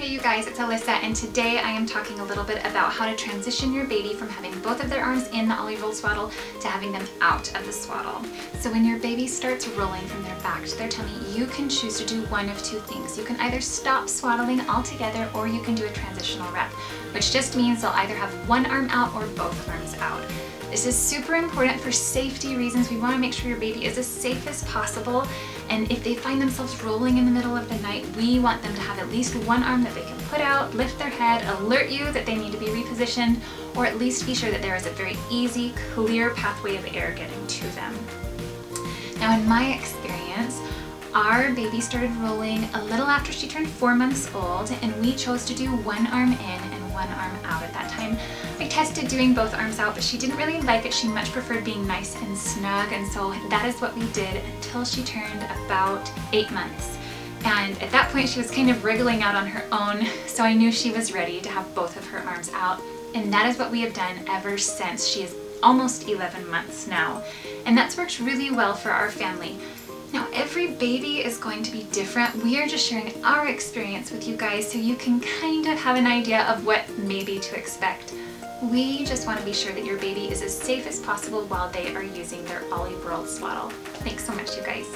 Hey you guys, it's Alyssa, and today I am talking a little bit about how to transition your baby from having both of their arms in the Ollie roll swaddle to having them out of the swaddle. So when your baby starts rolling from their back to their tummy, you can choose to do one of two things. You can either stop swaddling altogether, or you can do a transitional rep, which just means they'll either have one arm out or both arms out. This is super important for safety reasons. We want to make sure your baby is as safe as possible, and if they find themselves rolling in the middle of the night, we want them to have at least one arm that they can put out, lift their head, alert you that they need to be repositioned, or at least be sure that there is a very easy, clear pathway of air getting to them. Now, in my experience, our baby started rolling a little after she turned 4 months old, and we chose to do one arm in and one arm out at that time. I tested doing both arms out, but she didn't really like it. She much preferred being nice and snug, and so that is what we did until she turned about 8 months. And at that point, she was kind of wriggling out on her own, so I knew she was ready to have both of her arms out, and that is what we have done ever since. She is almost 11 months now, and that's worked really well for our family. Now, every baby is going to be different. We are just sharing our experience with you guys so you can kind of have an idea of what maybe to expect. We just want to be sure that your baby is as safe as possible while they are using their Ollie roll swaddle. Thanks so much, you guys.